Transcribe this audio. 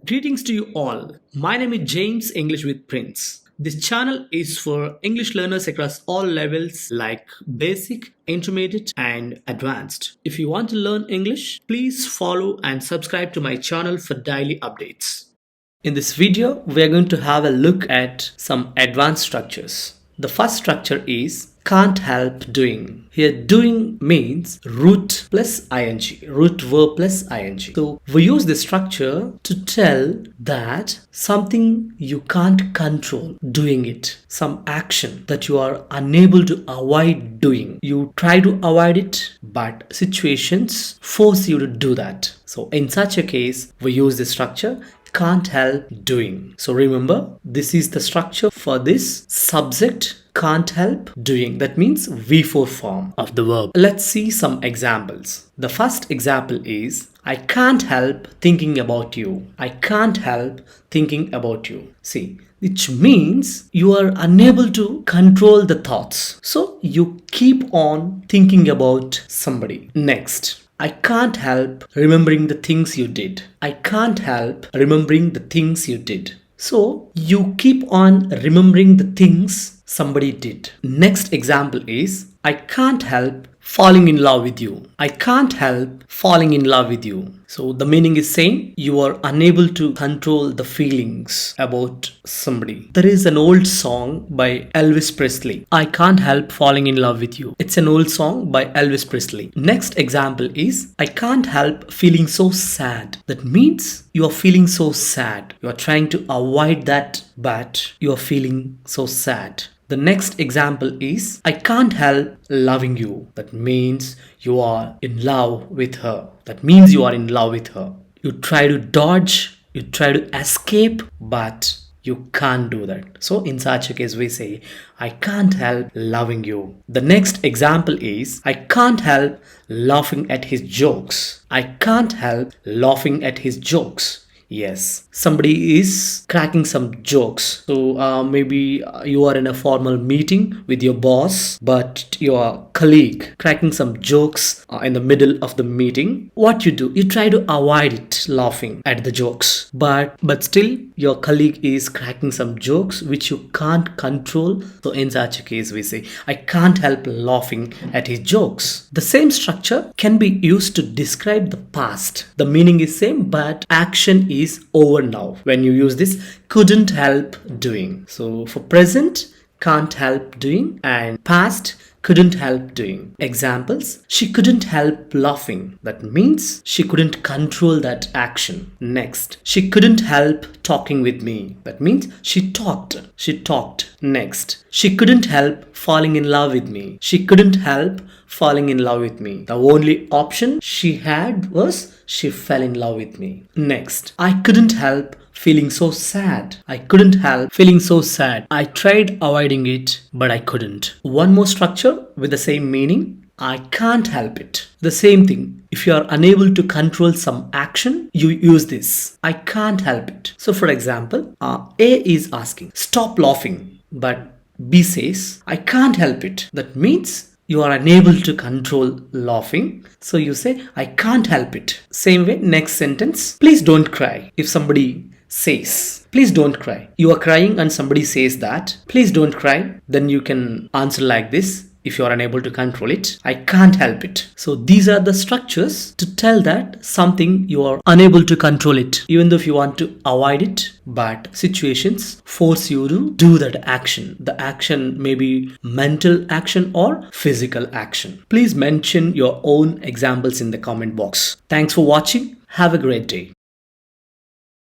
Greetings to you all. My name is James English with Prince. This channel is for English learners across all levels like basic, intermediate, and advanced. If you want to learn English, please follow and subscribe to my channel for daily updates. In this video, we are going to have a look at some advanced structures. The first structure is can't help doing. Here doing means root plus ing, root verb plus ing. So we use this structure to tell that something you can't control, doing it, some action that you are unable to avoid doing. You try to avoid it, but situations force you to do that. So in such a case, we use this structure can't help doing. So remember, this is the structure for this subject can't help doing. That means V4 form of the verb. Let's see some examples. The first example is I can't help thinking about you. I can't help thinking about you. See, which means you are unable to control the thoughts. So you keep on thinking about somebody. Next. I can't help remembering the things you did. I can't help remembering the things you did. So you keep on remembering the things somebody did. Next example is I can't help falling in love with you. I can't help falling in love with you. So the meaning is saying you are unable to control the feelings about somebody. There is an old song by Elvis Presley. I can't help falling in love with you. It's an old song by Elvis Presley. Next example is I can't help feeling so sad. That means you are feeling so sad. You are trying to avoid that, but you are feeling so sad. The next example is I can't help loving you. That means you are in love with her. That means you are in love with her. You try to dodge, you try to escape, but you can't do that. So in such a case we say I can't help loving you. The next example is I can't help laughing at his jokes. I can't help laughing at his jokes. Yes, somebody is cracking some jokes. So maybe you are in a formal meeting with your boss, but your colleague cracking some jokes in the middle of the meeting. What you do? You try to avoid it, laughing at the jokes. But still, your colleague is cracking some jokes which you can't control. So in such a case, we say, I can't help laughing at his jokes. The same structure can be used to describe the past. The meaning is same, but action is over now. When you use this, couldn't help doing. So for present, can't help doing, and past, couldn't help doing. Examples, she couldn't help laughing. That means she couldn't control that action. Next, she couldn't help talking with me. That means she talked. She talked. Next, she couldn't help falling in love with me. She couldn't help falling in love with me. The only option she had was she fell in love with me. Next, I couldn't help feeling so sad. I couldn't help feeling so sad. I tried avoiding it, but I couldn't. One more structure with the same meaning. I can't help it. The same thing. If you are unable to control some action, you use this. I can't help it. So for example, A is asking, stop laughing. But B says, I can't help it. That means you are unable to control laughing. So you say, I can't help it. Same way, next sentence, please don't cry. If somebody says, please don't cry. You are crying and somebody says that, please don't cry. Then you can answer like this. If you are unable to control it, I can't help it. So these are the structures to tell that something you are unable to control it. Even though if you want to avoid it, but situations force you to do that action. The action may be mental action or physical action. Please mention your own examples in the comment box. Thanks for watching. Have a great day.